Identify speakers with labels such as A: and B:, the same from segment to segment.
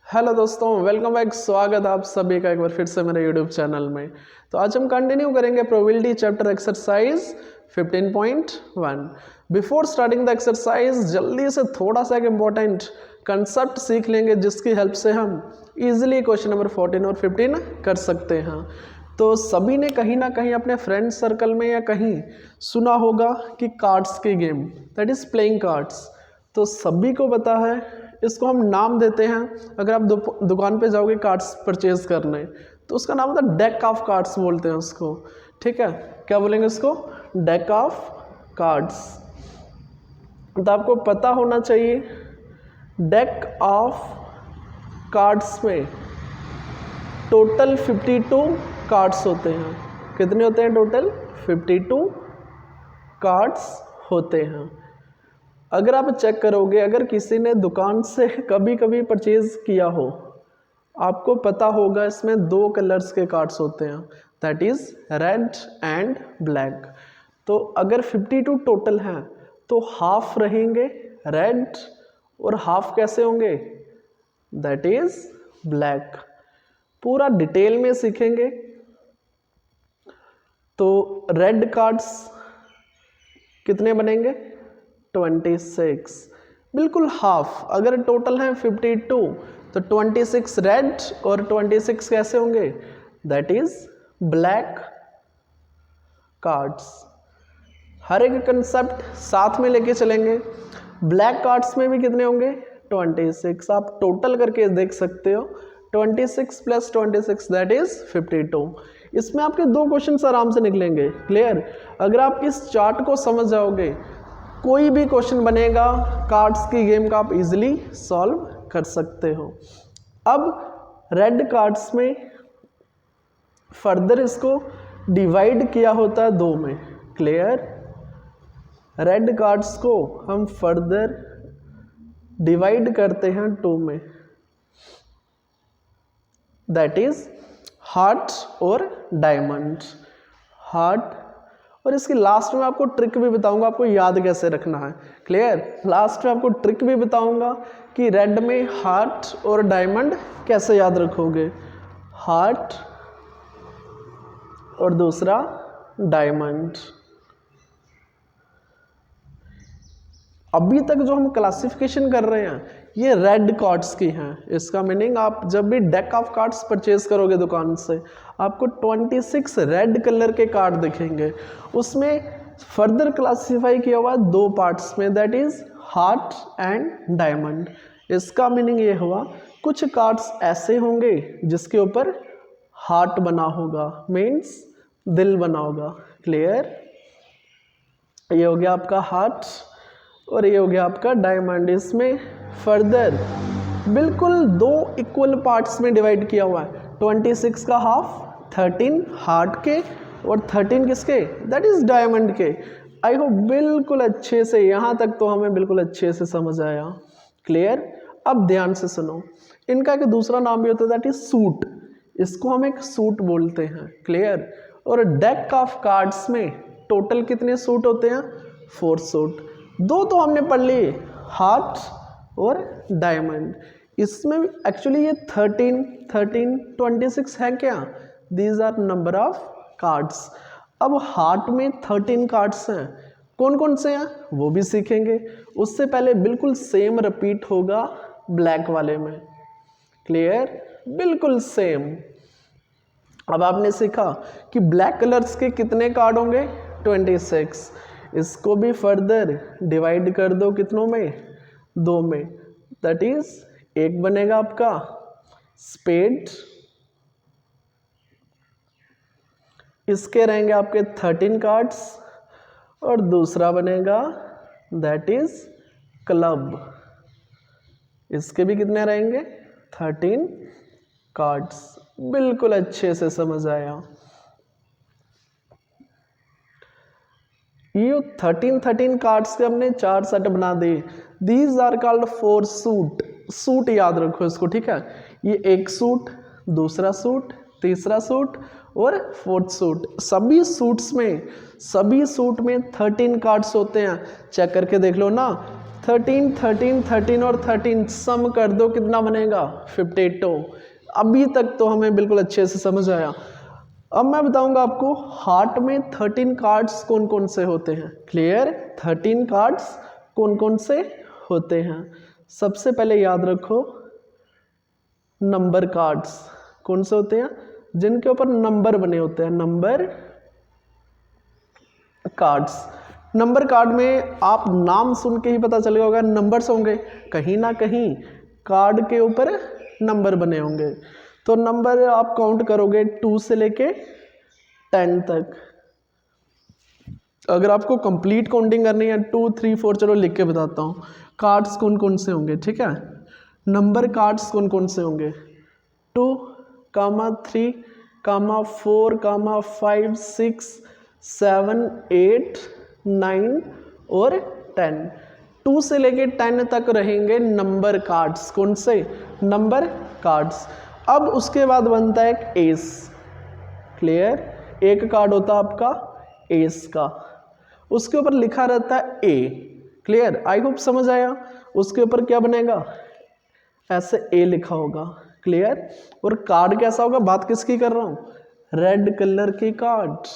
A: Hello दोस्तों, welcome back. स्वागत आप सभी का एक बार फिर से मेरे यूट्यूब चैनल में। तो आज हम कंटिन्यू करेंगे probability chapter exercise 15.1। Before starting the exercise जल्दी से थोड़ा सा एक इम्पोर्टेंट कंसेप्ट सीख लेंगे जिसकी हेल्प से हम इजीली क्वेश्चन नंबर 14 और 15 कर सकते हैं। तो सभी ने कहीं ना कहीं अपने फ्रेंड सर्कल में या कहीं सुना होगा कि कार्ड्स की game, that is playing cards. तो सभी को पता है, इसको हम नाम देते हैं। अगर आप दुकान पे जाओगे कार्ड्स परचेज करने तो उसका नाम होता है डेक ऑफ कार्ड्स बोलते हैं उसको। ठीक है, क्या बोलेंगे उसको? Deck of cards. तो आपको पता होना चाहिए डेक ऑफ कार्ड्स में टोटल 52 कार्ड्स होते हैं। कितने होते हैं टोटल? 52 कार्ड्स होते हैं। अगर आप चेक करोगे, अगर किसी ने दुकान से कभी कभी परचेज किया हो, आपको पता होगा इसमें दो कलर्स के कार्ड्स होते हैं, that is red and black. तो अगर 52 टोटल हैं तो हाफ रहेंगे रेड और हाफ कैसे होंगे? That is black. पूरा डिटेल में सीखेंगे। तो रेड कार्ड्स कितने बनेंगे? 26, बिल्कुल हाफ। अगर टोटल है 52 तो 26 रेड और 26 कैसे होंगे? That is black cards. हर एक कंसेप्ट साथ में लेके चलेंगे। ब्लैक कार्ड्स में भी कितने होंगे? 26। आप टोटल करके देख सकते हो, 26 + 26 दैट इज 52। इसमें आपके दो क्वेश्चन आराम से निकलेंगे। क्लियर? अगर आप इस चार्ट को समझ जाओगे, कोई भी क्वेश्चन बनेगा कार्ड्स की गेम का आप इजीली सॉल्व कर सकते हो। अब रेड कार्ड्स में फर्दर इसको डिवाइड किया होता है दो में। क्लियर? रेड कार्ड्स को हम फर्दर डिवाइड करते हैं 2 में, दैट इज हार्ट और डायमंड। हार्ट, और इसकी लास्ट में आपको ट्रिक भी बताऊंगा आपको याद कैसे रखना है। क्लियर? लास्ट में आपको ट्रिक भी बताऊंगा कि रेड में हार्ट और डायमंड कैसे याद रखोगे। हार्ट और दूसरा डायमंड। अभी तक जो हम क्लासिफिकेशन कर रहे हैं ये रेड कार्ड्स की हैं। इसका मीनिंग, आप जब भी डेक ऑफ कार्ड्स परचेज करोगे दुकान से, आपको 26 रेड कलर के कार्ड दिखेंगे। उसमें फर्दर क्लासिफाई किया हुआ दो पार्ट्स में, that is heart and diamond. इसका मीनिंग ये हुआ, कुछ कार्ड्स ऐसे होंगे जिसके ऊपर हार्ट बना होगा, मीन्स दिल बना होगा। क्लियर? ये हो गया आपका हार्ट और ये हो गया आपका डायमंड। इसमें फर्दर बिल्कुल दो इक्वल पार्ट्स में डिवाइड किया हुआ है। 26 का हाफ, 13 हार्ट के और 13 किसके? दैट इज डायमंड के। आई होप बिल्कुल अच्छे से, यहाँ तक तो हमें बिल्कुल अच्छे से समझ आया। क्लियर? अब ध्यान से सुनो, इनका एक दूसरा नाम भी होता है, दैट इज सूट। इसको हम एक सूट बोलते हैं। क्लियर? और डेक ऑफ कार्ड्स में टोटल कितने सूट होते हैं? 4 सूट। दो तो हमने पढ़ लिए, हार्ट और डायमंड। इसमें एक्चुअली ये 13, 26 है क्या? These are number of cards. अब हार्ट में 13 कार्ड्स हैं, कौन कौन से हैं वो भी सीखेंगे। उससे पहले बिल्कुल सेम रिपीट होगा ब्लैक वाले में। क्लियर? बिल्कुल सेम। अब आपने सीखा कि ब्लैक कलर्स के कितने कार्ड होंगे? 26। इसको भी फर्दर डिवाइड कर दो कितनों में? 2 में, दैट इज एक बनेगा आपका स्पेड, इसके रहेंगे आपके 13 कार्ड्स, और दूसरा बनेगा दैट इज क्लब। इसके भी कितने रहेंगे? 13 कार्ड्स। बिल्कुल अच्छे से समझ आया। ये 13 कार्ड्स के हमने 4 सेट बना दिए। These are called 4 suit. Suit याद रखो इसको, ठीक है? ये एक सूट, दूसरा सूट, तीसरा सूट और 4th सूट। सभी सूट में 13 कार्ड्स होते हैं। चेक करके देख लो ना, 13 13 13 और 13 सम कर दो, कितना बनेगा 52। अभी तक तो हमें बिल्कुल अच्छे से समझ आया। अब मैं बताऊंगा आपको हार्ट में 13 कार्ड्स कौन कौन से होते हैं। क्लियर, 13 कार्ड्स कौन कौन से होते हैं। सबसे पहले याद रखो नंबर कार्ड्स कौन से होते हैं, जिनके ऊपर नंबर बने होते हैं, नंबर कार्ड्स। नंबर कार्ड में आप नाम सुन के ही पता चलेगा होगा नंबर्स होंगे, कहीं ना कहीं कार्ड के ऊपर नंबर बने होंगे। तो नंबर आप काउंट करोगे 2 से लेके 10 तक। अगर आपको कंप्लीट काउंटिंग करनी है 2 3 4, चलो लिख के बताता हूँ कार्ड्स कौन कौन से होंगे। ठीक है, नंबर कार्ड्स कौन कौन से होंगे, 2, 3, 4, 5, 6, 7, 8, 9 और 10। 2 से लेके 10 तक रहेंगे नंबर कार्ड्स। कौन से, नंबर कार्ड्स। अब उसके बाद बनता है एक एस। क्लियर, एक कार्ड होता है आपका एस का, उसके ऊपर लिखा रहता है ए। क्लियर, आई होप समझ आया। उसके ऊपर क्या बनेगा, ऐसे ए लिखा होगा। क्लियर, और कार्ड कैसा होगा, बात किसकी कर रहा हूं, रेड कलर की कार्ड।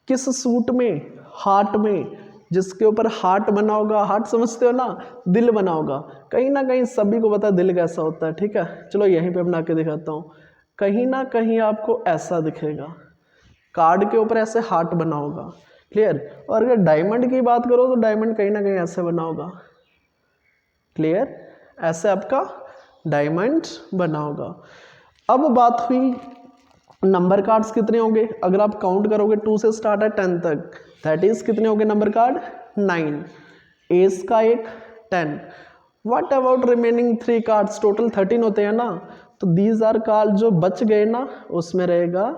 A: किस सूट में, हार्ट में, जिसके ऊपर हार्ट बना होगा। हार्ट समझते हो ना, दिल बना होगा। कहीं ना कहीं सभी को पता है दिल कैसा होता है। ठीक है, चलो यहीं पे बना के दिखाता हूँ। कहीं ना कहीं आपको ऐसा दिखेगा, कार्ड के ऊपर ऐसे हार्ट बना होगा। क्लियर, और अगर डायमंड की बात करो तो डायमंड कहीं ना कहीं ऐसे बना होगा। क्लियर, ऐसे आपका डायमंड बना होगा। अब बात हुई नंबर कार्ड्स कितने होंगे। अगर आप काउंट करोगे 2 से स्टार्ट है 10 तक, दैट इज कितने होंगे नंबर कार्ड, 9। एस का एक 10। What about remaining 3 cards, total 13 होते हैं ना, तो दीज आर कार्ड जो बच गए ना, उसमें रहेगा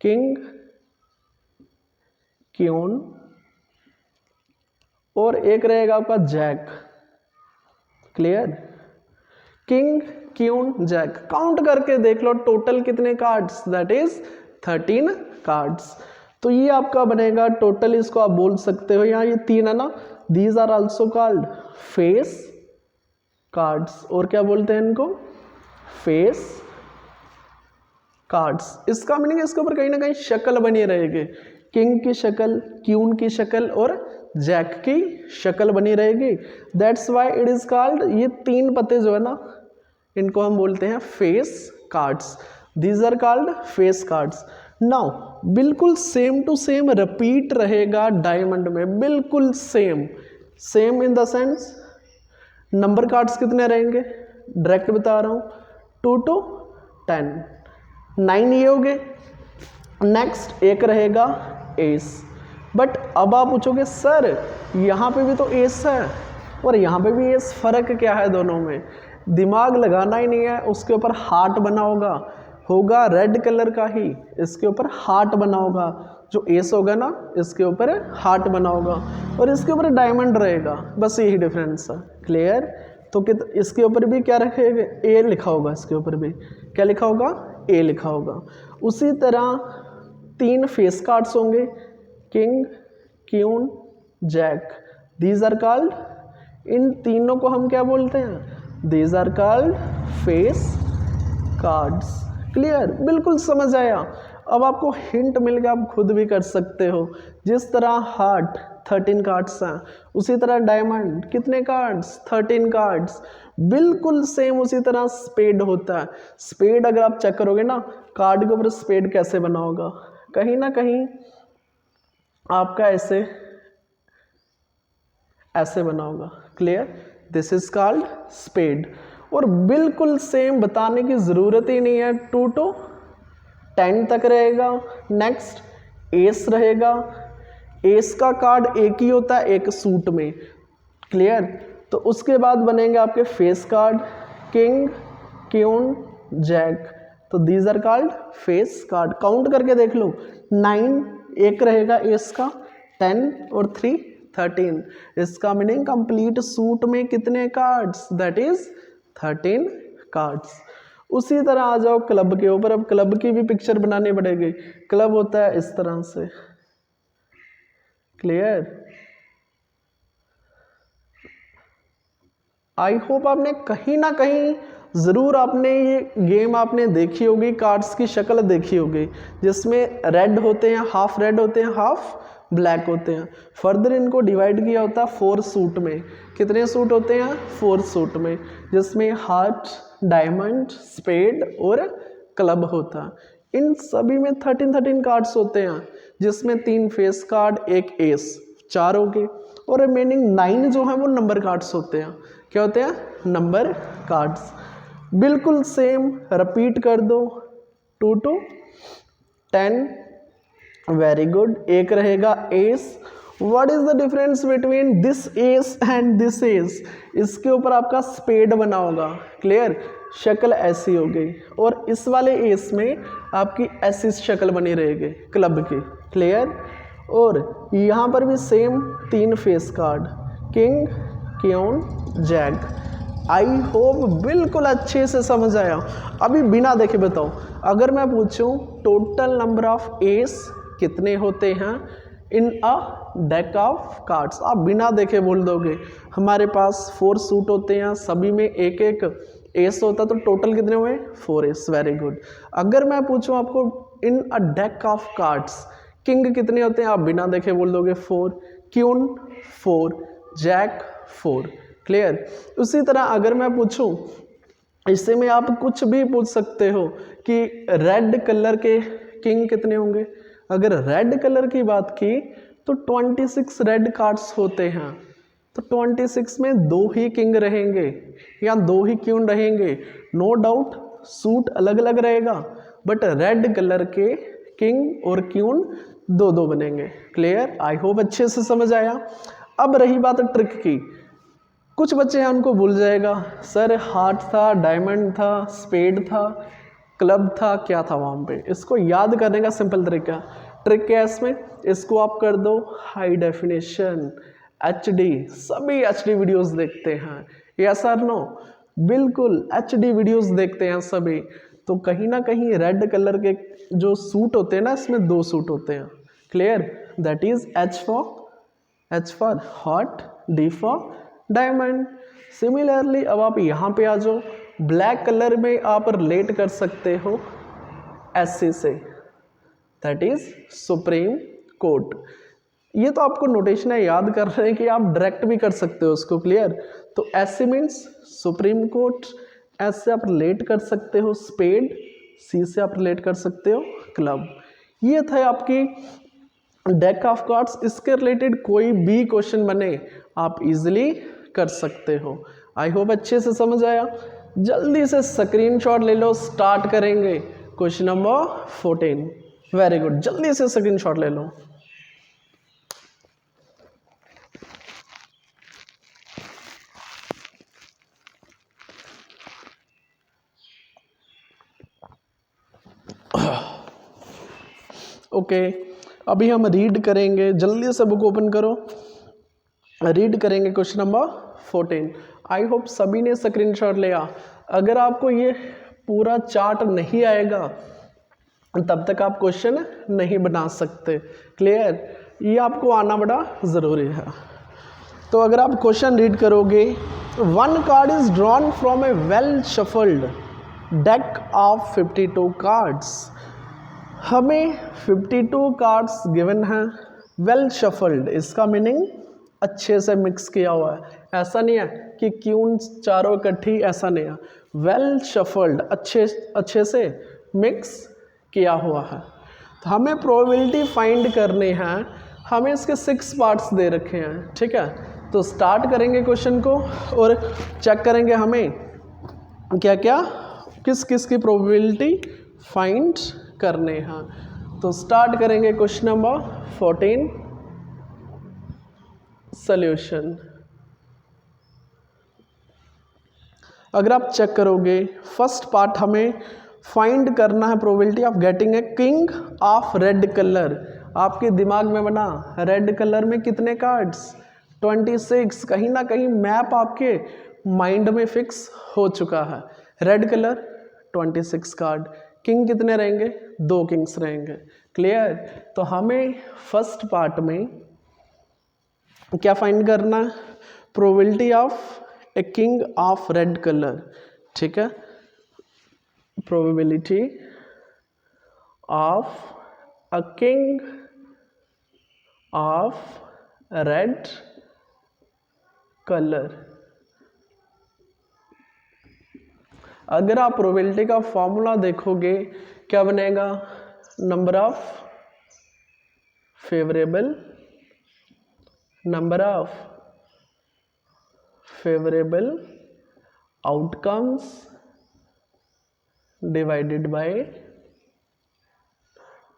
A: किंग, क्यून और एक रहेगा आपका jack. Clear, king, queen, jack. Count करके देख लो टोटल कितने कार्ड्स, दैट इज 13 कार्ड्स। तो ये आपका बनेगा टोटल, इसको आप बोल सकते हो, यहाँ ये 3 है ना, these are also called face cards. और क्या बोलते हैं इनको, फेस कार्ड्स। इसका मीनिंग इसके ऊपर कहीं ना कहीं शक्ल बनी रहेगी, किंग की शक्ल, क्यून की शक्ल और जैक की शक्ल बनी रहेगी। That's why it is called, ये 3 पत्ते जो है ना, इनको हम बोलते हैं face cards. These are called face cards. Now बिल्कुल सेम टू सेम रिपीट रहेगा डायमंड में, बिल्कुल same. Same in the sense number cards कितने रहेंगे, डायरेक्ट बता रहा हूँ, 2 to 10, 9 ये हो गए। नेक्स्ट एक रहेगा एस। बट अब आप पूछोगे सर यहाँ पे भी तो एस है और यहाँ पे भी एस, फर्क क्या है दोनों में। दिमाग लगाना ही नहीं है, उसके ऊपर हार्ट बना होगा रेड कलर का ही, इसके ऊपर हार्ट बना होगा। जो एस होगा ना, इसके ऊपर हार्ट बना होगा और इसके ऊपर डायमंड रहेगा, बस यही डिफरेंस है। क्लियर, तो इसके ऊपर भी क्या रखेगा, ए लिखा होगा, इसके ऊपर भी क्या लिखा होगा, ए लिखा होगा। उसी तरह 3 फेस कार्ड्स होंगे, king, queen, jack. These are called, इन तीनों को हम क्या बोलते हैं, these are called face cards. Clear, बिल्कुल समझ आया। अब आपको हिंट मिल गया, आप खुद भी कर सकते हो। जिस तरह हार्ट 13 कार्ड्स हैं, उसी तरह डायमंड कितने कार्ड्स, 13 कार्ड्स। बिल्कुल सेम उसी तरह स्पेड होता है। स्पेड अगर आप चेक करोगे ना, कार्ड के ऊपर स्पेड कैसे बना होगा, कहीं ना कहीं आपका ऐसे बना होगा। Clear, this is called spade. और बिल्कुल सेम बताने की ज़रूरत ही नहीं है, 2 to 10 तक रहेगा। नेक्स्ट एस रहेगा, एस का कार्ड एक ही होता है एक सूट में। क्लियर, तो उसके बाद बनेंगे आपके face card, king, queen, jack. तो these are called face card. Count करके देख लो, 9 एक रहेगा एस का, 10 और 3 13। इसका मीनिंग कंप्लीट सूट में कितने कार्ड्स, दैट इज 13 कार्ड्स। उसी तरह आ जाओ क्लब के ऊपर। अब क्लब की भी पिक्चर बनानी पड़ेगी। क्लब होता है इस तरह से। क्लियर, आई होप आपने कहीं ना कहीं ज़रूर आपने ये गेम आपने देखी होगी, कार्ड्स की शक्ल देखी होगी, जिसमें रेड होते हैं, हाफ रेड होते हैं, हाफ ब्लैक होते हैं। फर्दर इनको डिवाइड किया होता है 4 सूट में। कितने सूट होते हैं? 4 सूट में, जिसमें हार्ट, डायमंड, स्पेड और क्लब होता है। इन सभी में 13 कार्ड्स होते हैं, जिसमें 3 फेस कार्ड, एक एस, 4 हो गए, और रिमेनिंग 9 जो है वो नंबर कार्ड्स होते हैं। क्या होते हैं? Number cards. बिल्कुल सेम रिपीट कर दो, 2 to 10। Very good. एक रहेगा S. What is the difference between this S and this S? इसके ऊपर आपका स्पेड बना होगा। क्लियर? शक्ल ऐसी हो गई, और इस वाले एस में आपकी ऐसी शक्ल बनी रहेगी क्लब की। क्लियर? और यहाँ पर भी same 3 face card, king, queen, jack. I hope बिल्कुल अच्छे से समझ आया। अभी बिना देखे बताओ, अगर मैं पूछूं टोटल नंबर ऑफ एस कितने होते हैं in a deck of cards, आप बिना देखे बोल दोगे। हमारे पास 4 सूट होते हैं, सभी में एक एक एस होता, तो टोटल कितने हुए? 4 एस। Very good. अगर मैं पूछूं आपको in a deck of cards king कितने होते हैं, आप बिना देखे बोल दोगे 4, क्वीन 4, जैक 4। क्लियर? उसी तरह अगर मैं पूछूं, इससे में आप कुछ भी पूछ सकते हो कि रेड कलर के किंग कितने होंगे। अगर रेड कलर की बात की तो 26 रेड कार्ड्स होते हैं, तो 26 में 2 ही किंग रहेंगे या 2 ही क्वीन रहेंगे। नो डाउट सूट अलग अलग रहेगा, बट रेड कलर के किंग और क्वीन 2-2 बनेंगे। क्लियर? आई होप अच्छे से समझ आया। अब रही बात ट्रिक की, कुछ बच्चे हैं उनको भूल जाएगा, सर हार्ट था, डायमंड था, स्पेड था, क्लब था, क्या था वहाँ पे। इसको याद करने का सिंपल तरीका, ट्रिक क्या है इसमें, इसको आप कर दो हाई डेफिनेशन HD। सभी HD वीडियोस देखते हैं, यस और नो? बिल्कुल HD वीडियोस देखते हैं सभी। तो कहीं ना कहीं रेड कलर के जो सूट होते हैं ना, इसमें 2 सूट होते हैं। Clear? That is H for hot, D for diamond. Similarly अब आप यहाँ पे आ जाओ, ब्लैक कलर में आप रिलेट कर सकते हो SC से, दैट इज सुप्रीम कोर्ट। ये तो आपको नोटेशन है, याद कर रहे हैं कि आप डायरेक्ट भी कर सकते हो उसको। क्लियर? तो SC means supreme court, S से आप रिलेट कर सकते हो स्पेड, C से आप रिलेट कर सकते हो क्लब। ये था आपकी डेक ऑफ कार्ड्स। इसके रिलेटेड कोई भी क्वेश्चन बने आप इजीली कर सकते हो। आई होप अच्छे से समझ आया। जल्दी से स्क्रीनशॉट ले लो, स्टार्ट करेंगे क्वेश्चन नंबर 14। वेरी गुड, जल्दी से स्क्रीनशॉट ले लो। ओके, अभी हम रीड करेंगे, जल्दी से बुक ओपन करो, रीड करेंगे क्वेश्चन नंबर 14। आई होप सभी ने स्क्रीनशॉट लिया। अगर आपको ये पूरा चार्ट नहीं आएगा तब तक आप क्वेश्चन नहीं बना सकते। क्लियर? ये आपको आना बड़ा ज़रूरी है। तो अगर आप क्वेश्चन रीड करोगे, 1 card is drawn from A well shuffled deck of 52 cards. हमें 52 कार्ड्स गिवन हैं, वेल शफल्ड, इसका मीनिंग अच्छे से मिक्स किया हुआ है। ऐसा नहीं है कि क्वीन चारों इकट्ठी, ऐसा नहीं है। वेल शफल्ड, अच्छे से मिक्स किया हुआ है। तो हमें प्रोबेबिलिटी फाइंड करनी है। हमें इसके 6 पार्ट्स दे रखे हैं। ठीक है, तो स्टार्ट करेंगे क्वेश्चन को और चेक करेंगे हमें क्या क्या किस किस की प्रोबेबिलिटी फाइंड करने हैं। तो स्टार्ट करेंगे क्वेश्चन नंबर 14 सॉल्यूशन। अगर आप चेक करोगे, फर्स्ट पार्ट हमें फाइंड करना है probability of getting a king of red colour. आपके दिमाग में बना रेड कलर में कितने कार्ड्स? 26। कहीं ना कहीं मैप आपके माइंड में फिक्स हो चुका है। रेड कलर 26 कार्ड, किंग कितने रहेंगे? 2 किंग्स रहेंगे। क्लियर? तो हमें फर्स्ट पार्ट में क्या फाइंड करना है? Probability of a king of red colour, ठीक है, probability of a king of red colour. अगर आप प्रोबेबिलिटी का फॉर्मूला देखोगे क्या बनेगा, number of favourable, number of favourable outcomes divided by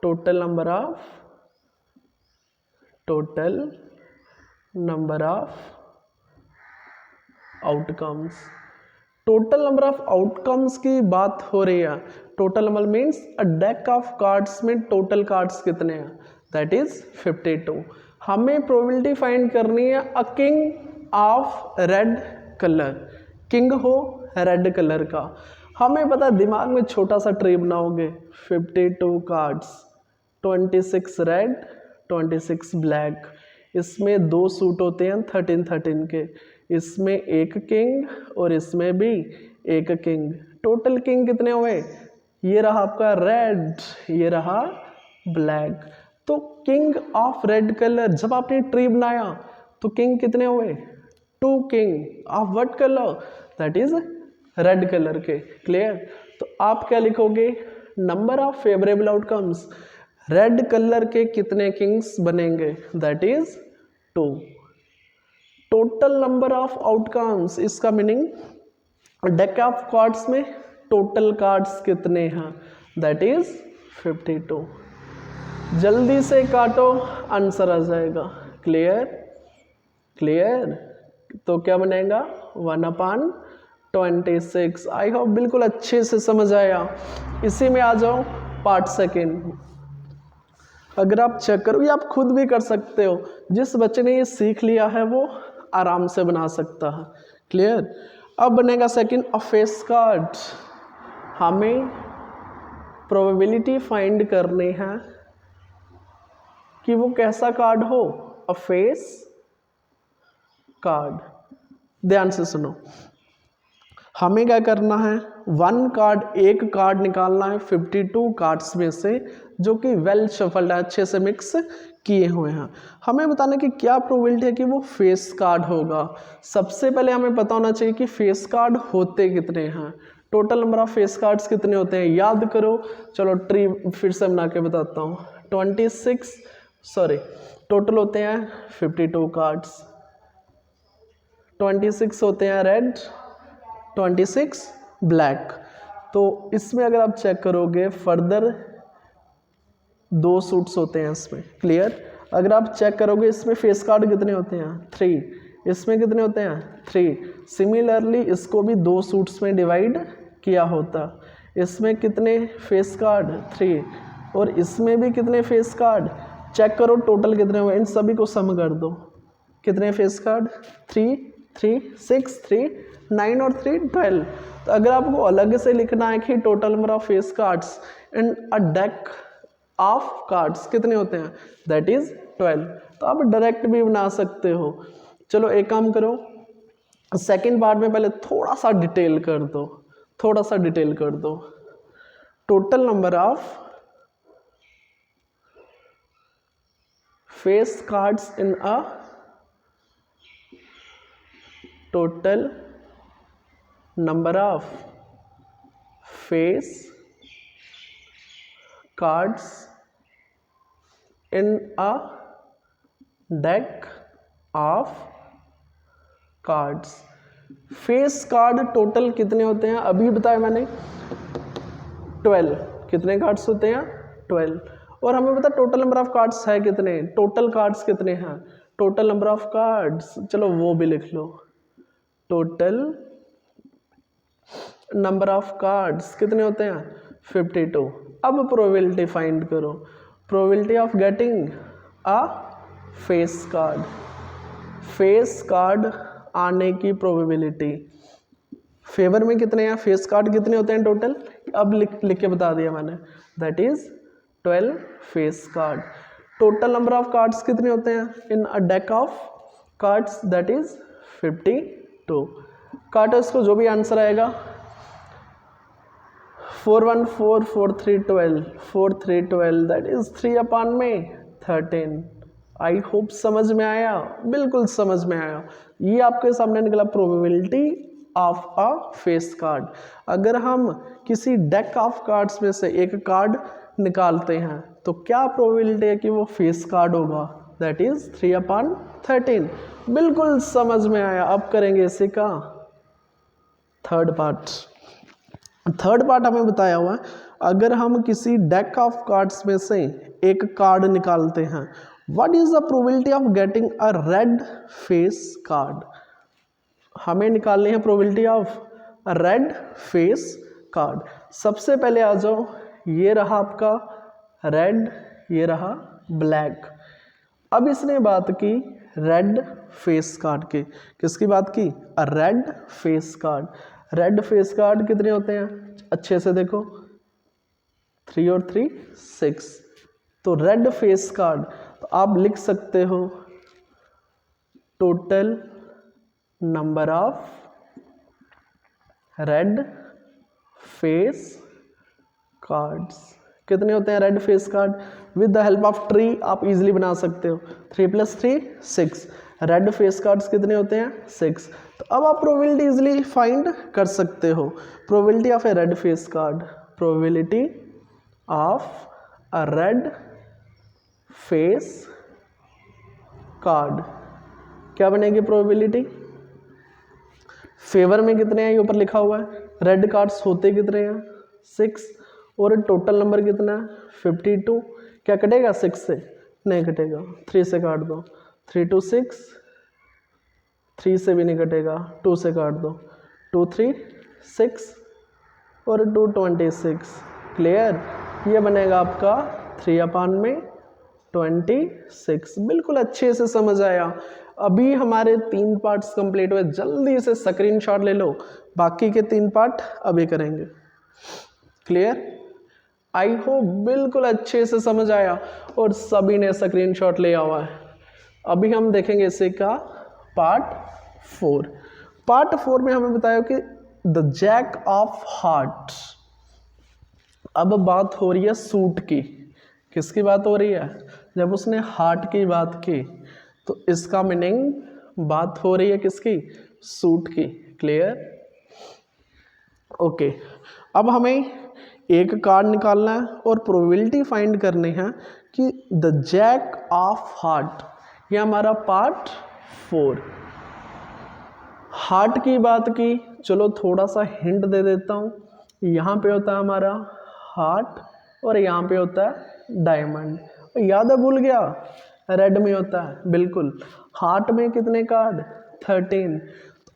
A: total number of outcomes. Total number of outcomes की बात हो रही है। Total number means a deck of cards में टोटल कार्ड्स कितने हैं, दैट इज 52। हमें प्रोबेबिलिटी फाइंड करनी है a king of red colour, king हो रेड कलर का। हमें पता है, दिमाग में छोटा सा ट्री बनाओगे, 52 कार्ड्स, 26 रेड 26 ब्लैक, इसमें 2 सूट होते हैं 13 के, इसमें एक किंग और इसमें भी एक किंग, टोटल किंग कितने हुए, ये रहा आपका रेड, ये रहा ब्लैक। तो किंग ऑफ रेड कलर, जब आपने ट्री बनाया तो किंग कितने हुए, 2 king of what colour, that is red colour के। क्लियर? तो आप क्या लिखोगे, number of favourable outcomes, red colour के कितने किंग्स बनेंगे, that is 2। Total number of outcomes, इसका मीनिंग डेक ऑफ कार्ड्स में टोटल कार्ड्स कितने हैं, दैट इज 52। जल्दी से काटो, आंसर आ जाएगा। क्लियर? क्लियर? तो क्या बनेगा, 1/26। आई होप बिल्कुल अच्छे से समझ आया। इसी में आ जाओ पार्ट सेकेंड। अगर आप चेक करो, ये आप खुद भी कर सकते हो, जिस बच्चे ने ये सीख लिया है वो आराम से बना सकता है। क्लियर? अब बनेगा सेकंड, अ फेस कार्ड। हमें प्रोबेबिलिटी फाइंड करनी है कि वो कैसा कार्ड हो, अ फेस कार्ड। ध्यान से सुनो, हमें क्या करना है, एक कार्ड निकालना है 52 कार्ड्स में से जो कि वेल शफल्ड है, अच्छे से मिक्स किए हुए हैं। हमें बताना कि क्या प्रोबेबिलिटी है कि वो फेस कार्ड होगा। सबसे पहले हमें पता होना चाहिए कि फेस कार्ड होते कितने हैं, total number of face cards कितने होते हैं, याद करो। चलो ट्री फिर से बना के बताता हूँ। टोटल होते हैं 52 कार्ड्स, 26 होते हैं रेड, 26 ब्लैक। तो इसमें अगर आप चेक करोगे फर्दर 2 सूट्स होते हैं इसमें। क्लियर? अगर आप चेक करोगे इसमें फेस कार्ड कितने होते हैं, 3, इसमें कितने होते हैं, 3। सिमिलरली इसको भी 2 सूट्स में डिवाइड किया होता, इसमें कितने फेस कार्ड, 3, और इसमें भी कितने फेस कार्ड, चेक करो टोटल कितने हुए, इन सभी को सम कर दो, कितने फेस कार्ड, 3 3 6 3 9 और 3 12। तो अगर आपको अलग से लिखना है कि total number of face cards in a deck of cards कितने होते हैं, दैट इज 12। तो आप डायरेक्ट भी बना सकते हो। चलो एक काम करो, सेकंड पार्ट में पहले थोड़ा सा डिटेल कर दो, total number of face cards in a total number of face cards in a deck of cards। Face card total कितने होते हैं, अभी बताया मैंने 12। कितने कार्ड्स होते हैं, 12। और हमें पता टोटल नंबर ऑफ कार्ड्स है कितने, टोटल कार्ड्स कितने हैं, टोटल नंबर ऑफ कार्ड्स, चलो वो भी लिख लो, टोटल नंबर ऑफ कार्ड्स कितने होते हैं, 52। अब प्रोबेबिलिटी फाइंड करो, probability of getting a face card आने की प्रोबेबिलिटी, फेवर में कितने हैं, फेस कार्ड कितने होते हैं टोटल, अब लिख के बता दिया मैंने, that is 12 face card. Total number of cards कितने होते हैं in a deck of cards, that is 52। काटो इसको, जो भी आंसर आएगा। 4 1 4 4 3 12 4 3 12 दैट इज 3 अपॉन में 13। आई होप समझ में आया, बिल्कुल समझ में आया। ये आपके सामने निकला probability of a face card. अगर हम किसी डेक ऑफ कार्ड्स में से एक कार्ड निकालते हैं तो क्या प्रोबेबिलिटी है कि वो फेस कार्ड होगा, दैट इज 3 अपॉन 13। बिल्कुल समझ में आया। अब करेंगे इसी का थर्ड पार्ट। थर्ड पार्ट हमें बताया हुआ है, अगर हम किसी डेक ऑफ कार्ड्स में से एक कार्ड निकालते हैं, what is the probability of getting a red face card. हमें निकालनी है probability of a red face card. सबसे पहले आ जाओ, ये रहा आपका रेड, ये रहा ब्लैक। अब इसने बात की रेड फेस कार्ड की। किसकी बात की? A red face card. Red face card कितने होते हैं? अच्छे से देखो, 3 और 3 6। तो रेड फेस कार्ड, तो आप लिख सकते हो total number of red face cards. कितने होते हैं red face card? With the help of tree आप इजीली बना सकते हो। 3 + 3 6। रेड फेस कार्ड्स कितने होते हैं? 6। तो अब आप प्रोबेबिलिटी इजीली फाइंड कर सकते हो। Probability of A red face card, probability of a red face card क्या बनेगी प्रोबेबिलिटी? फेवर में कितने हैं ये ऊपर लिखा हुआ है। रेड कार्ड्स होते कितने हैं? 6। और टोटल नंबर कितना है? 52। क्या कटेगा 6 से? नहीं कटेगा, 3 से काट दो। 3 2 6, 3 से भी नहीं कटेगा, 2 से काट दो। 2 3 6 और 2 26। क्लियर? ये बनेगा आपका 3 अपॉन में 26। बिल्कुल अच्छे से समझ आया। अभी हमारे 3 पार्ट्स कंप्लीट हुए, जल्दी से स्क्रीनशॉट ले लो। बाकी के 3 पार्ट अभी करेंगे। क्लियर? आई होप बिल्कुल अच्छे से समझ आया और सभी ने स्क्रीनशॉट लिया हुआ है। अभी हम देखेंगे इसे का पार्ट 4। पार्ट 4 में हमें बताया कि द जैक ऑफ हार्ट। अब बात हो रही है सूट की। किसकी बात हो रही है? जब उसने हार्ट की बात की तो इसका मीनिंग बात हो रही है किसकी? सूट की। क्लियर? ओके। अब हमें एक कार्ड निकालना है और प्रोबेबिलिटी फाइंड करनी है कि द जैक ऑफ हार्ट। ये हमारा पार्ट 4। हार्ट की बात की, चलो थोड़ा सा हिंट दे देता हूँ। यहाँ पे होता है हमारा हार्ट और यहाँ पे होता है डायमंड। याद है? भूल गया? रेड में होता है। बिल्कुल। हार्ट में कितने कार्ड? 13।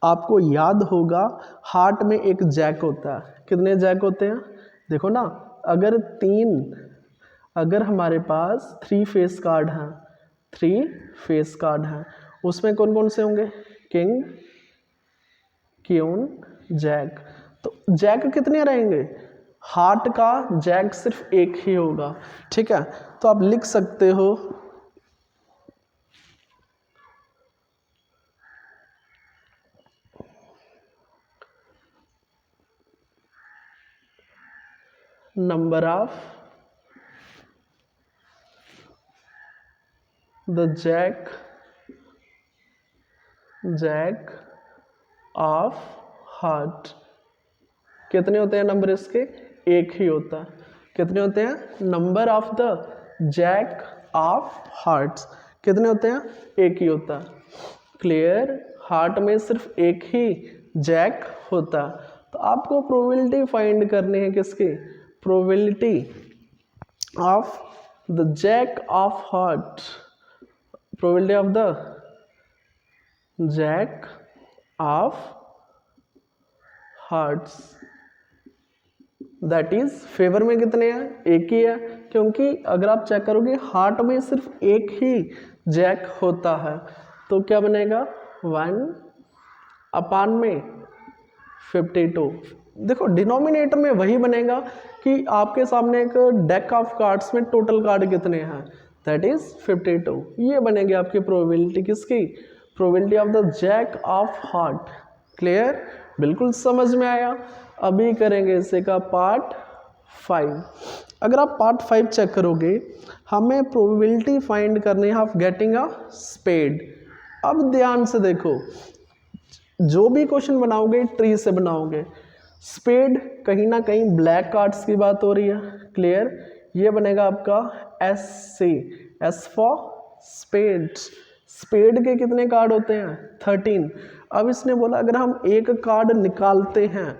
A: आपको याद होगा हार्ट में एक जैक होता है। कितने जैक होते हैं? देखो ना, अगर हमारे पास 3 फेस कार्ड हैं, 3 फेस कार्ड हैं, उसमें कौन कौन से होंगे? King, queen, jack. तो जैक कितने रहेंगे? हार्ट का जैक सिर्फ एक ही होगा। ठीक है? तो आप लिख सकते हो number of the jack of heart. कितने होते हैं नंबर इसके? एक ही होता है। कितने होते हैं? Number of the jack of hearts कितने होते हैं? एक ही होता है। क्लियर? हार्ट में सिर्फ एक ही जैक होता है। तो आपको प्रोबेबिलिटी फाइंड करनी है किसकी? Probability of the jack of heart, probability of the jack of hearts that is favour में कितने हैं? एक ही है, क्योंकि अगर आप चेक करोगे हार्ट में सिर्फ एक ही जैक होता है। तो क्या बनेगा? 1 अपॉन में 52। देखो डिनोमिनेटर में वही बनेगा कि आपके सामने एक डेक ऑफ कार्ड्स में टोटल कार्ड कितने हैं, दैट इज 52। ये बनेगी आपकी प्रोबेबिलिटी किसकी? Probability of the jack of heart. Clear? बिल्कुल समझ में आया। अभी करेंगे इसे का पार्ट 5। अगर आप पार्ट 5 चेक करोगे, हमें प्रोबेबिलिटी फाइंड करनी है ऑफ गेटिंग अ स्पेड। अब ध्यान से देखो, जो भी क्वेश्चन बनाओगे ट्री से बनाओगे। स्पेड कहीं ना कहीं ब्लैक कार्ड्स की बात हो रही है, क्लियर। ये बनेगा आपका SC, S for spade. Spade के कितने कार्ड होते हैं? 13। अब इसने बोला अगर हम एक कार्ड निकालते हैं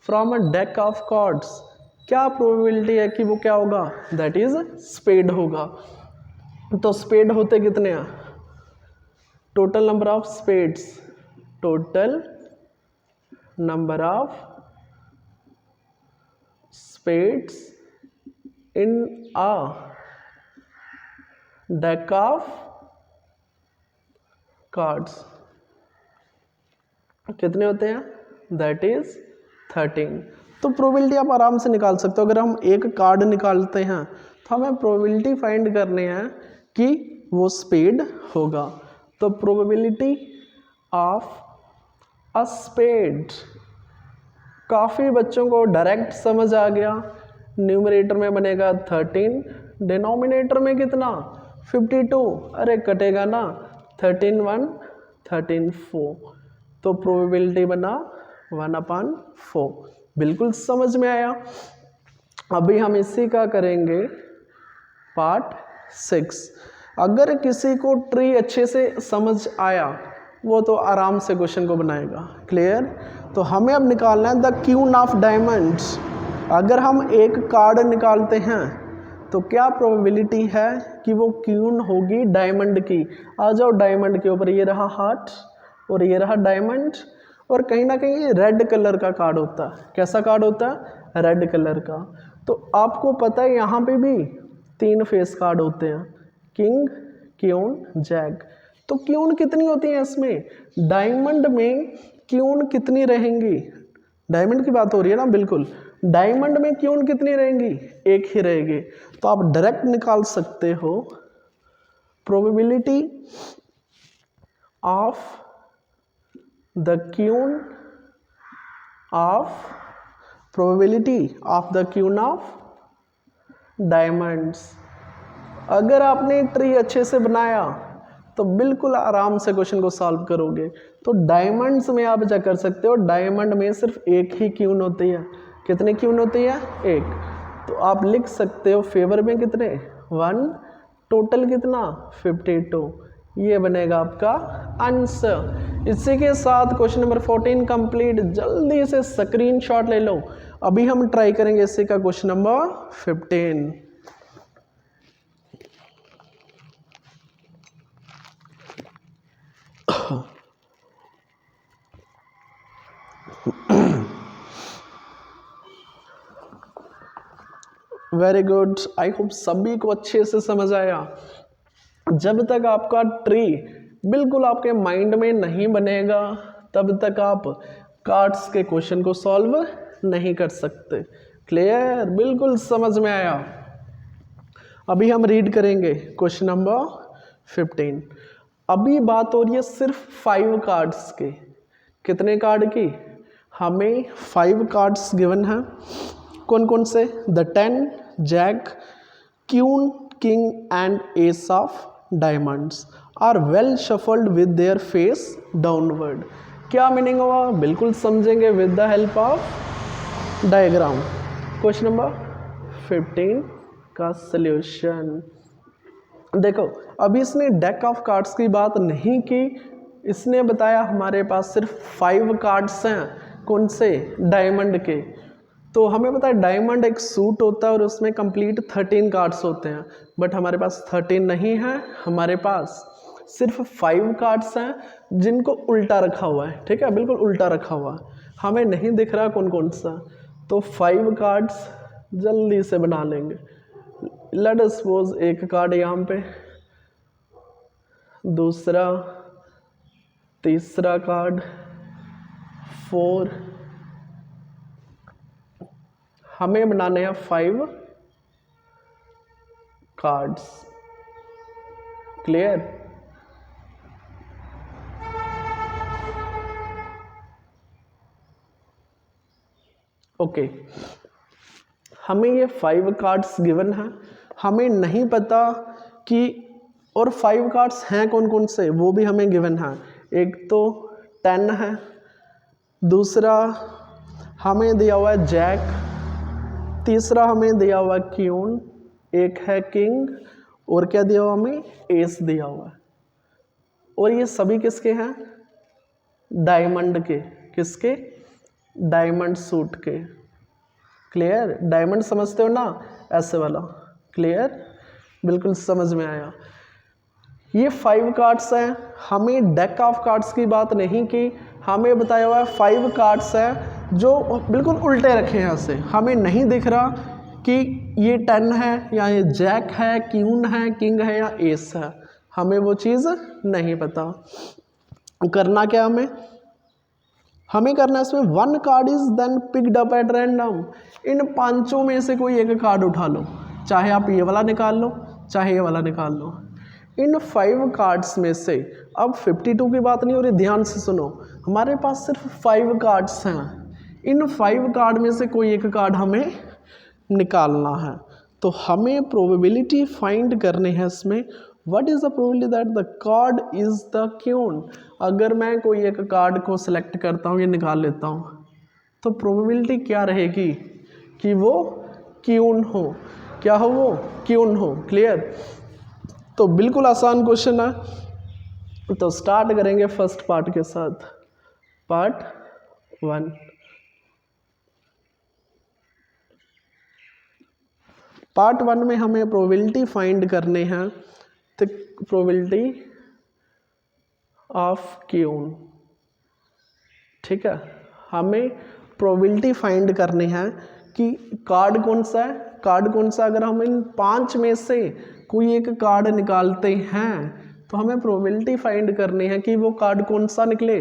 A: from a deck of cards, क्या प्रोबेबिलिटी है कि वो क्या होगा? दैट इज स्पेड होगा। तो स्पेड होते कितने हैं? Total number of spades, total number of spades in a deck of cards कितने होते हैं? That is 13। तो प्रोबेबिलिटी आप आराम से निकाल सकते हो। अगर हम एक कार्ड निकालते हैं तो हमें प्रोबेबिलिटी फाइंड करनी है कि वो स्पेड होगा। तो प्रोबेबिलिटी ऑफ अ स्पेड, काफ़ी बच्चों को डायरेक्ट समझ आ गया। न्यूमरेटर में बनेगा 13, डिनोमिनेटर में कितना? 52। अरे कटेगा ना, 13 1 13 4, तो प्रोबेबिलिटी बना 1/4। बिल्कुल समझ में आया। अभी हम इसी का करेंगे पार्ट 6। अगर किसी को ट्री अच्छे से समझ आया वो तो आराम से क्वेश्चन को बनाएगा, क्लियर। तो हमें अब निकालना है द क्यून ऑफ डायमंड्स। अगर हम एक कार्ड निकालते हैं तो क्या प्रोबेबिलिटी है कि वो क्यून होगी डायमंड की? आ जाओ डायमंड के ऊपर, ये रहा हार्ट और ये रहा डायमंड, और कहीं ना कहीं ये रेड कलर का कार्ड होता है। कैसा कार्ड होता है? रेड कलर का। तो आपको पता है यहाँ पे भी 3 फेस कार्ड होते हैं, किंग, क्यून, जैक। तो क्यून कितनी होती है इसमें? डायमंड में क्यून कितनी रहेंगी? डायमंड की बात हो रही है ना, बिल्कुल। डायमंड में क्यून कितनी रहेंगी? एक ही रहेगी। तो आप डायरेक्ट निकाल सकते हो probability of the queen of probability of the queen of diamonds. अगर आपने ट्री अच्छे से बनाया तो बिल्कुल आराम से क्वेश्चन को सॉल्व करोगे। तो डायमंड्स में आप क्या कर सकते हो, डायमंड में सिर्फ एक ही क्यून होती है। कितनी क्यून होती है? एक। तो आप लिख सकते हो फेवर में कितने? 1, टोटल कितना? 52। ये बनेगा आपका आंसर। इसी के साथ क्वेश्चन नंबर 14 कंप्लीट। जल्दी से स्क्रीनशॉट ले लो। अभी हम ट्राई करेंगे इसी का question number 15। Very good, I hope सभी को अच्छे से समझ आया। जब तक आपका ट्री बिल्कुल आपके माइंड में नहीं बनेगा तब तक आप कार्ड्स के क्वेश्चन को सॉल्व नहीं कर सकते, क्लियर। बिल्कुल समझ में आया। अभी हम रीड करेंगे क्वेश्चन नंबर 15। अभी बात हो रही है सिर्फ 5 कार्ड्स के। कितने कार्ड की? हमें 5 कार्ड्स गिवन है। कौन कौन से? The 10, jack, queen, king and ace of diamonds are well shuffled with their face downward. क्या मीनिंग हुआ? बिल्कुल समझेंगे with the help of diagram. Question number 15 का सल्यूशन देखो। अभी इसने डेक ऑफ कार्ड्स की बात नहीं की, इसने बताया हमारे पास सिर्फ 5 कार्ड्स हैं। कौन से? डायमंड के। तो हमें पता है डायमंड एक सूट होता है और उसमें कंप्लीट 13 कार्ड्स होते हैं, बट हमारे पास 13 नहीं है, हमारे पास सिर्फ 5 कार्ड्स हैं जिनको उल्टा रखा हुआ है। ठीक है, बिल्कुल उल्टा रखा हुआ है, हमें नहीं दिख रहा कौन कौन सा। तो 5 कार्ड्स जल्दी से बना लेंगे। लेट अस सपोज एक कार्ड यहाँ पे, दूसरा, तीसरा कार्ड, 4, हमें बनाने हैं 5 कार्ड्स, क्लियर। ओके, हमें ये 5 कार्ड्स गिवन है, हमें नहीं पता कि और 5 कार्ड्स हैं कौन कौन से, वो भी हमें गिवन है। एक तो 10 है, दूसरा हमें दिया हुआ है जैक, तीसरा हमें दिया हुआ है क्यून, एक है किंग, और क्या दिया हुआ हमें, एस दिया हुआ है। और ये सभी किसके हैं, डायमंड के, किसके, डायमंड सूट के। क्लियर, डायमंड समझते हो ना, ऐसे वाला। क्लियर, बिल्कुल समझ में आया। ये 5 कार्ड्स हैं, हमें डेक ऑफ कार्ड्स की बात नहीं की, हमें बताया हुआ है 5 कार्ड्स हैं जो बिल्कुल उल्टे रखे हैं ऐसे, हमें नहीं दिख रहा कि ये 10 है या ये जैक है, क्यून है, किंग है या एस है, हमें वो चीज़ नहीं पता। करना क्या हमें करना है इसमें 1 card is then picked up at random. इन 5 में से कोई एक कार्ड उठा लो, चाहे आप ये वाला निकाल लो, चाहे ये वाला निकाल लो। इन 5 कार्ड्स में से, अब 52 की बात नहीं हो रही, ध्यान से सुनो, हमारे पास सिर्फ 5 कार्ड्स हैं। इन 5 कार्ड में से कोई एक कार्ड हमें निकालना है, तो हमें प्रोबेबिलिटी फाइंड करनी है इसमें। What is the probability that the card is the queen. अगर मैं कोई एक कार्ड को सिलेक्ट करता हूँ, ये निकाल लेता हूँ, तो प्रोबेबिलिटी क्या रहेगी कि वो क्यून हो, क्या हो, वो क्यून हो। क्लियर, तो बिल्कुल आसान क्वेश्चन है। तो स्टार्ट करेंगे फर्स्ट पार्ट के साथ, पार्ट 1। पार्ट 1 में हमें प्रोबेबिलिटी फाइंड करने हैं, तो प्रोबेबिलिटी ऑफ क्यून, ठीक है। हमें प्रोबेबिलिटी फाइंड करनी है कि कार्ड कौन सा है, कार्ड कौन सा। अगर हम इन 5 में से कोई एक कार्ड निकालते हैं, तो हमें प्रोबेबिलिटी फाइंड करनी है कि वो कार्ड कौन सा निकले,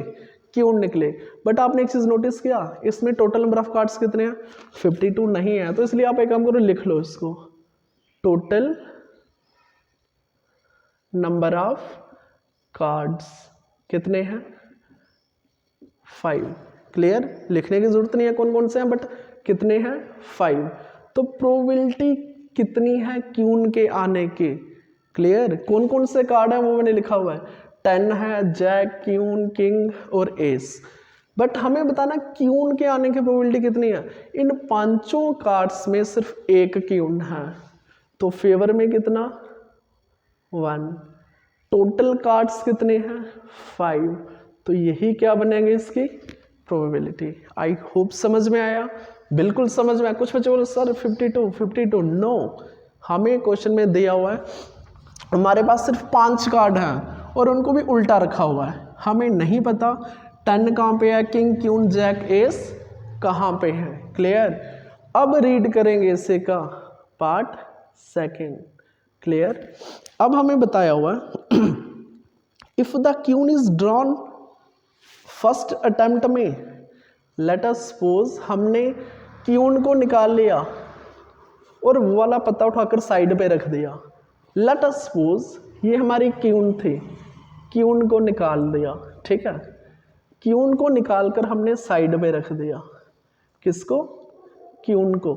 A: क्यों निकले। बट आपने एक चीज़ नोटिस किया, इसमें टोटल नंबर ऑफ कार्ड्स कितने हैं, 52 नहीं है। तो इसलिए आप एक काम करो, लिख लो इसको, टोटल नंबर ऑफ कार्ड्स कितने हैं, 5। क्लियर, लिखने की जरूरत नहीं है कौन कौन से हैं, बट कितने हैं, 5। तो प्रोबेबिलिटी कितनी है क्यून के आने की। क्लियर, कौन कौन से कार्ड है वो मैंने लिखा हुआ है, 10 है, जैक, क्यून, किंग और एस। बट हमें बताना क्यून के आने की प्रोबेबिलिटी कितनी है। इन 5 कार्ड्स में सिर्फ एक क्यून है, तो फेवर में कितना, 1। टोटल कार्ड्स कितने हैं, 5। तो यही क्या बनेंगे, इसकी प्रोबेबिलिटी। आई होप समझ में आया, बिल्कुल समझ में आया। कुछ बच्चे बोले सर 52 नो, हमें क्वेश्चन में दिया हुआ है हमारे पास सिर्फ 5 कार्ड हैं और उनको भी उल्टा रखा हुआ है, हमें नहीं पता 10 कहाँ पे है, किंग, क्यून, जैक, एस कहाँ पे है। क्लियर, अब रीड करेंगे इसे का पार्ट 2। क्लियर, अब हमें बताया हुआ है if the queen is drawn first attempt में, लेट अस सपोज हमने क्यून को निकाल लिया और वो वाला पत्ता उठाकर साइड पे रख दिया। लेट अस सपोज ये हमारी क्यून थी, क्यून को निकाल दिया, ठीक है। क्यून को निकालकर हमने साइड पे रख दिया, किसको, क्यून को।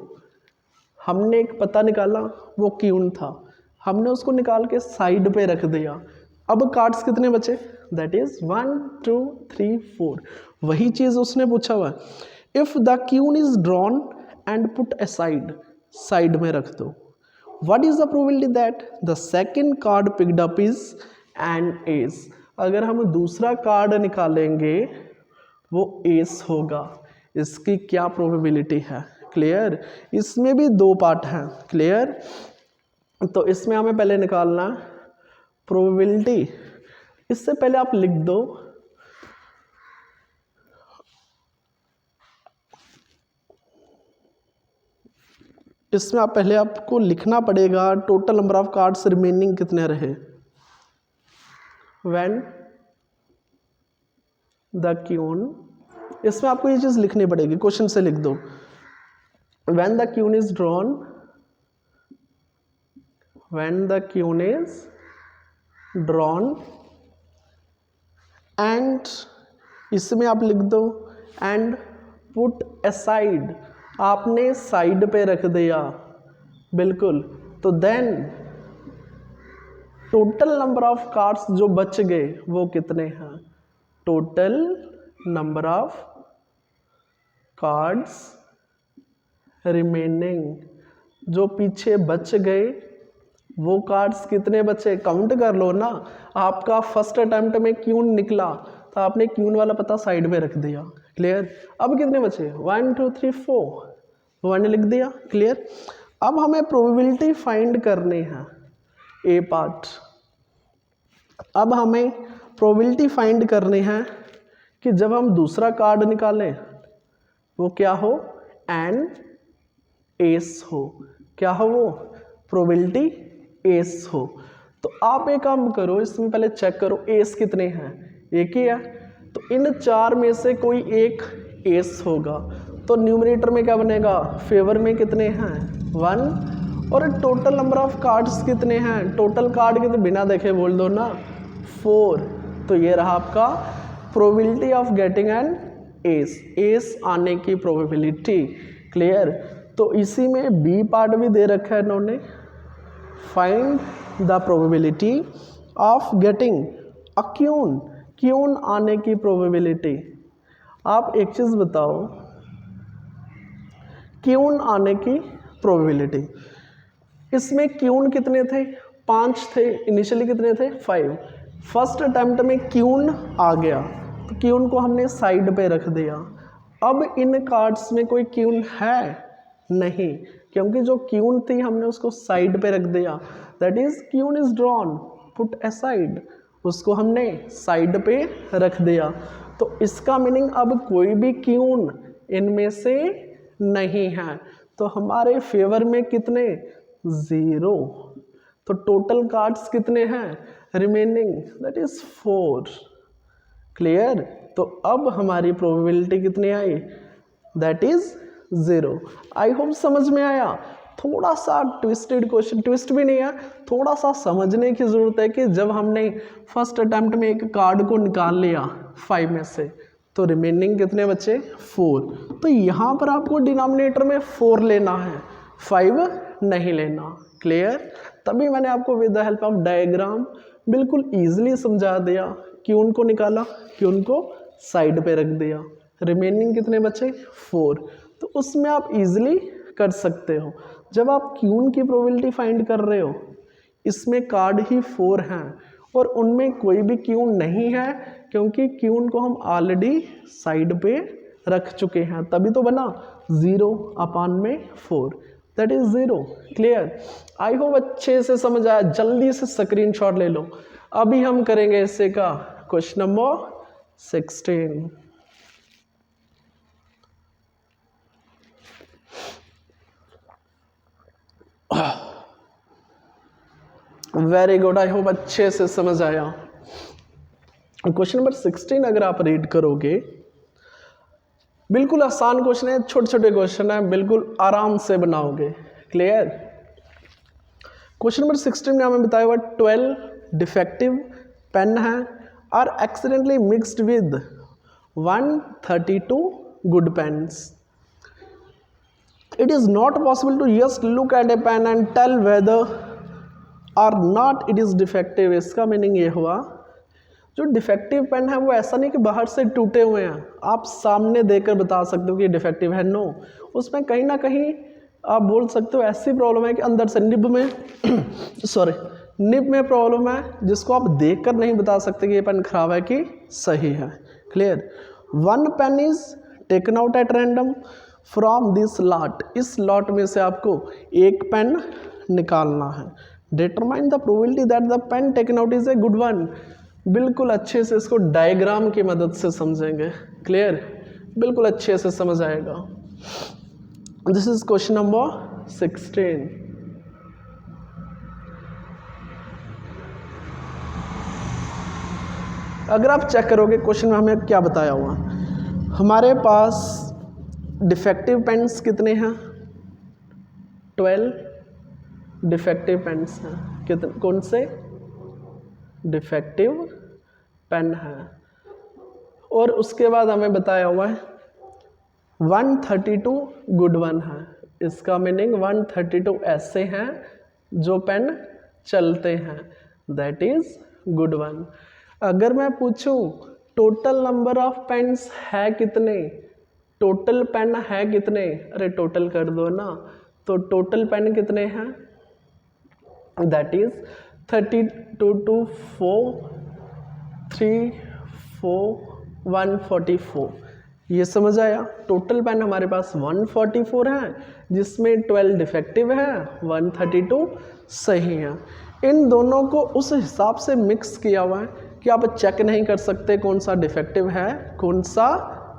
A: हमने एक पत्ता निकाला, वो क्यून था, हमने उसको निकाल के साइड पे रख दिया। अब कार्ड्स कितने बचे, दैट इज 1 2 3 4। वही चीज उसने पूछा हुआ है, if the queen is drawn and put aside, side में रख दो। What is the probability that the second card picked up is and ace. अगर हम दूसरा कार्ड निकालेंगे वो एस होगा, इसकी क्या प्रोबेबिलिटी है। क्लियर, इसमें भी 2 पार्ट हैं। क्लियर, तो इसमें हमें पहले निकालना प्रोबेबिलिटी। इससे पहले आप लिख दो इसमें आप पहले आपको लिखना पड़ेगा total number of cards remaining कितने रहे। व्हेन द क्यून, इसमें आपको ये चीज लिखनी पड़ेगी, क्वेश्चन से लिख दो, when the queen is drawn, when the queen is drawn and, इसमें आप लिख दो एंड पुट असाइड, आपने साइड पे रख दिया, बिल्कुल, तो then total number of cards जो बच गए वो कितने हैं? Total number of cards remaining, जो पीछे बच गए वो कार्ड्स कितने बचे? काउंट कर लो ना। आपका फर्स्ट अटेम्प्ट में क्यून निकला तो आपने क्यून वाला पता साइड में रख दिया, क्लियर। अब कितने बचे? 1 2 3 4, 1 लिख दिया, क्लियर। अब हमें प्रोबेबिलिटी फाइंड करनी है, ए पार्ट। अब हमें प्रोबेबिलिटी फाइंड करनी है कि जब हम दूसरा कार्ड निकालें वो क्या हो? एन एस हो। क्या हो वो? प्रोबेबिलिटी एस हो। तो आप एक काम करो, इसमें पहले चेक करो एस कितने हैं। एक ही है, तो इन चार में से कोई एक एस होगा, तो न्यूमरेटर में क्या बनेगा? फेवर में कितने हैं? 1। और टोटल नंबर ऑफ कार्ड्स कितने हैं? टोटल कार्ड के तो बिना देखे बोल दो ना, 4। तो ये रहा आपका probability of getting an S, S आने की प्रोबेबिलिटी, क्लियर। तो इसी में बी पार्ट भी दे रखा है इन्होंने, find the probability of getting a queen, queen आने की प्रोबेबिलिटी। आप एक चीज बताओ, क्यून आने की प्रोबेबिलिटी, इसमें क्यून कितने थे? 5 थे। इनिशियली कितने थे? 5। फर्स्ट अटेम्प्ट में क्यून आ गया तो क्यून को हमने साइड पे रख दिया। अब इन कार्ड्स में कोई क्यून है नहीं, क्योंकि जो क्यून थी हमने उसको साइड पे रख दिया, that is queen is drawn, put aside, उसको हमने साइड पे रख दिया। तो इसका मीनिंग अब कोई भी क्यून इनमें से नहीं है, तो हमारे फेवर में कितने? 0। तो टोटल कार्ड्स कितने हैं रिमेनिंग? That is 4, clear. तो अब हमारी प्रोबेबिलिटी कितनी आई? That is 0। आई होप समझ में आया। थोड़ा सा ट्विस्टेड क्वेश्चन, ट्विस्ट भी नहीं है, थोड़ा सा समझने की जरूरत है कि जब हमने फर्स्ट अटेम्प्ट में एक कार्ड को निकाल लिया 5 में से, तो रिमेनिंग कितने बचे? 4। तो यहाँ पर आपको डिनोमिनेटर में 4 लेना है, 5 नहीं लेना, क्लियर। तभी मैंने आपको with the help of diagram बिल्कुल ईजिली समझा दिया। क्यून को निकाला, क्यून को साइड पे रख दिया, रिमेनिंग कितने बचे? 4। तो उसमें आप इजीली कर सकते हो। जब आप क्यून की प्रोबेबिलिटी फाइंड कर रहे हो, इसमें कार्ड ही 4 हैं और उनमें कोई भी क्यून नहीं है, क्योंकि क्यून को हम ऑलरेडी साइड पे रख चुके हैं, तभी तो बना 0/4, that is 0, clear. I hope अच्छे से समझ आया। जल्दी से स्क्रीनशॉट ले लो। अभी हम करेंगे इससे का question number 16। Very good, I hope अच्छे से समझ आया। क्वेश्चन नंबर 16 अगर आप रीड करोगे, बिल्कुल आसान क्वेश्चन है, छोटे छोटे क्वेश्चन है, बिल्कुल आराम से बनाओगे, क्लियर। क्वेश्चन नंबर 16 में हमें बताया हुआ 12 डिफेक्टिव पेन है are accidentally mixed with 132 good pens. It is not possible to just look at a pen and tell whether or not it is defective. इसका मीनिंग ये हुआ, जो डिफेक्टिव पेन है वो ऐसा नहीं कि बाहर से टूटे हुए हैं, आप सामने देखकर बता सकते हो कि डिफेक्टिव है। नो, उसमें कहीं ना कहीं आप बोल सकते हो ऐसी प्रॉब्लम है कि अंदर से निब में निब में प्रॉब्लम है, जिसको आप देखकर नहीं बता सकते कि ये पेन खराब है कि सही है, clear. 1 pen is taken out at random from this lot. इस लॉट में से आपको एक पेन निकालना है। Determine the probability that the pen taken out is a good one. बिल्कुल अच्छे से इसको डायग्राम की मदद से समझेंगे, क्लियर, बिल्कुल अच्छे से समझ आएगा। This is question number 16। अगर आप चेक करोगे क्वेश्चन में हमें क्या बताया हुआ, हमारे पास डिफेक्टिव पेन्स कितने हैं? 12 डिफेक्टिव पेन्स हैं। कितने, कौन से? डिफेक्टिव पेन है। और उसके बाद हमें बताया हुआ है 132 गुड वन है। इसका मीनिंग 132 ऐसे हैं जो पेन चलते हैं, दैट इज गुड वन। अगर मैं पूछूं टोटल नंबर ऑफ पेन्स है कितने, टोटल पेन है कितने, अरे टोटल कर दो ना, तो टोटल पेन कितने हैं, दैट इज 32 टू 4 3 4 144। ये समझ आया। टोटल पेन हमारे पास 144 है, जिसमें 12 डिफेक्टिव है, 132 सही है। इन दोनों को उस हिसाब से मिक्स किया हुआ है कि आप चेक नहीं कर सकते कौन सा डिफेक्टिव है कौन सा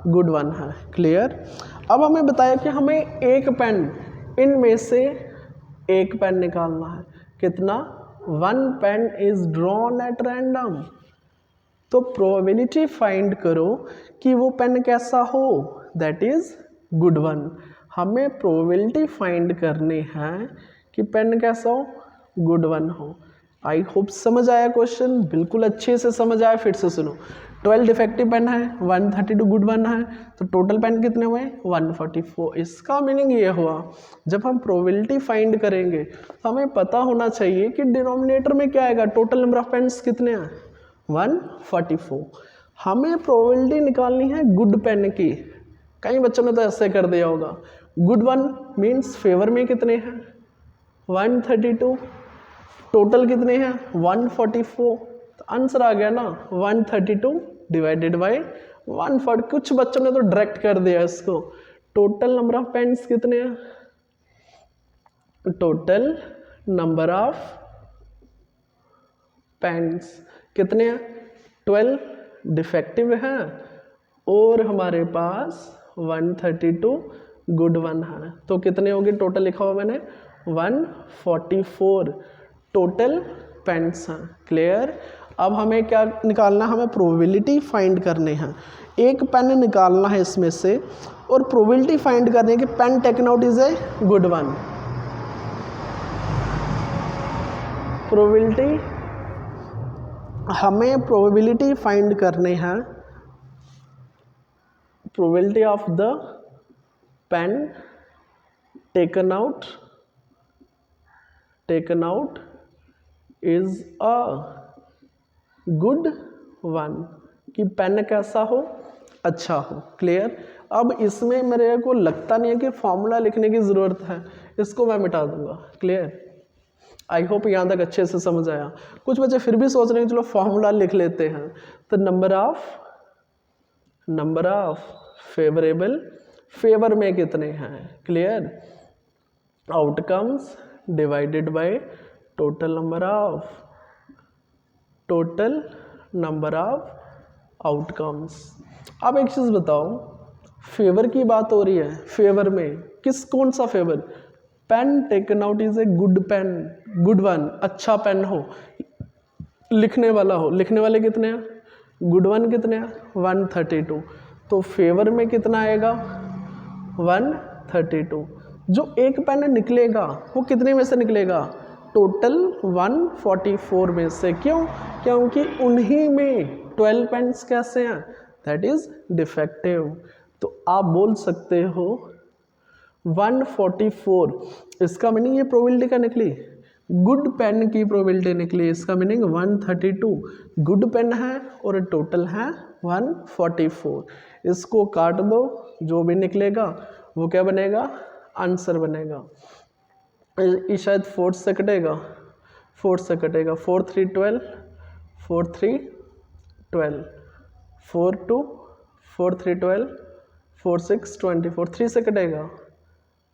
A: गुड वन है। क्लियर। अब हमें बताया कि हमें एक पेन, इनमें से एक पेन निकालना है। कितना, 1 pen is drawn at random. तो प्रोबेबिलिटी फाइंड करो कि वो पेन कैसा हो, दैट इज गुड वन। हमें प्रोबेबिलिटी फाइंड करनी है कि पेन कैसा हो, गुड वन हो। आई होप समझ आया क्वेश्चन, बिल्कुल अच्छे से समझ आया। फिर से सुनो, 12 डिफेक्टिव पेन है, 132 गुड वन है, तो टोटल पेन कितने हुए, 144। इसका मीनिंग ये हुआ जब हम प्रोबेबिलिटी फाइंड करेंगे तो हमें पता होना चाहिए कि डिनोमिनेटर में क्या आएगा, टोटल नंबर ऑफ पेन्स कितने हैं, 144। हमें प्रोबेबिलिटी निकालनी है गुड पेन की। कई बच्चों ने तो ऐसे कर दिया होगा, गुड वन मीन्स फेवर में कितने हैं, 132, टोटल कितने हैं 144, तो आंसर आ गया ना 132 डिवाइडेड बाय 140। कुछ बच्चों ने तो डायरेक्ट कर दिया इसको। टोटल नंबर ऑफ पेन्स कितने हैं, टोटल नंबर ऑफ पेन्स कितने हैं, 12 डिफेक्टिव हैं और हमारे पास 132 गुड वन है, तो कितने होंगे, टोटल लिखा हुआ मैंने 144 टोटल पेन्स हैं। क्लियर। अब हमें क्या निकालना, हमें प्रोबेबिलिटी फाइंड करने हैं। एक पेन निकालना है इसमें से और प्रोबेबिलिटी फाइंड करनी है कि pen taken out is a good one. Probability, हमें प्रोबेबिलिटी फाइंड करने हैं, probability of the pen taken out is a good one, कि पेन कैसा हो, अच्छा हो। क्लियर। अब इसमें मेरे को लगता नहीं है कि फॉर्मूला लिखने की ज़रूरत है, इसको मैं मिटा दूंगा। क्लियर। आई होप यहाँ तक अच्छे से समझ आया। कुछ बच्चे फिर भी सोच रहे हैं चलो फॉर्मूला लिख लेते हैं, तो नंबर ऑफ फेवरेबल, फेवर में कितने हैं। Clear. Outcomes divided by total number of outcomes. अब एक चीज़ बताओ, फेवर की बात हो रही है, फेवर में कौन सा favour, pen taken out is a good pen, good one, अच्छा पेन हो, लिखने वाला हो, लिखने वाले कितने हैं, गुड वन कितने हैं, 132, तो फेवर में कितना आएगा, 132। जो एक पेन निकलेगा वो कितने में से निकलेगा, टोटल 144 में से। क्यों, क्योंकि उन्हीं में 12 पेन्स कैसे हैं, दैट इज डिफेक्टिव। तो आप बोल सकते हो 144, इसका मीनिंग ये प्रोबेबिलिटी का निकली, गुड पेन की प्रोबेबिलिटी निकली। इसका मीनिंग 132 गुड पेन है और टोटल है 144। इसको काट दो, जो भी निकलेगा वो क्या बनेगा, आंसर बनेगा। ये शायद 4 से कटेगा, 4 से कटेगा, 4 3 12, 4 3 12, 4 2 4 3 12, 4 6 24, 3 से कटेगा,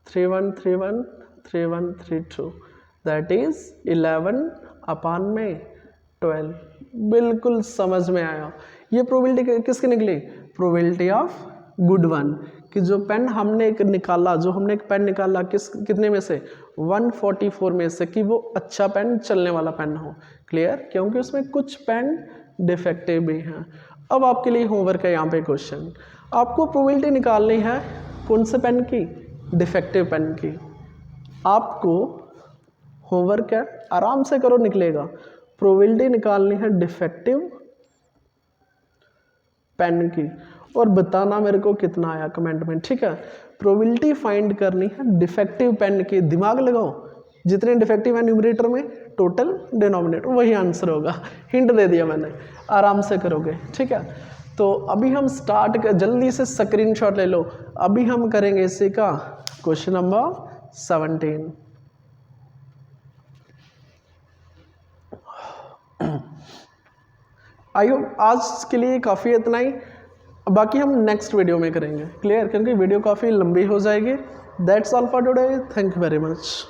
A: 3 1 3 1 3 1 3 2, दैट इज 11 अपान में 12। बिल्कुल समझ में आया। ये प्रोबेबिलिटी किसकी निकली, प्रोबेबिलिटी ऑफ गुड वन, कि जो पेन हमने एक निकाला, जो हमने एक पेन निकाला कितने में से, 144 में से, कि वो अच्छा पेन, चलने वाला पेन हो। क्लियर। क्योंकि उसमें कुछ पेन डिफेक्टिव भी हैं। अब आपके लिए होमवर्क है यहाँ पे क्वेश्चन, आपको प्रोबेबिलिटी निकालनी है कौन से पेन की, डिफेक्टिव पेन की। आपको होमवर्क है, आराम से करो, निकलेगा। प्रोबेबिलिटी निकालनी है डिफेक्टिव पेन की, और बताना मेरे को कितना आया कमेंट में, ठीक है। प्रोबेबिलिटी फाइंड करनी है डिफेक्टिव पेन की, दिमाग लगाओ, जितने डिफेक्टिव है न्यूमरेटर में टोटल डिनोमिनेटर वही आंसर होगा, हिंट दे दिया मैंने, आराम से करोगे, ठीक है। तो अभी हम स्टार्ट कर, जल्दी से स्क्रीनशॉट ले लो। अभी हम करेंगे इसी का क्वेश्चन नंबर 17। आई होप आज के लिए काफ़ी इतना ही, बाकी हम नेक्स्ट वीडियो में करेंगे, क्लियर, क्योंकि वीडियो काफ़ी लंबी हो जाएगी। That's all for today, thank you very much.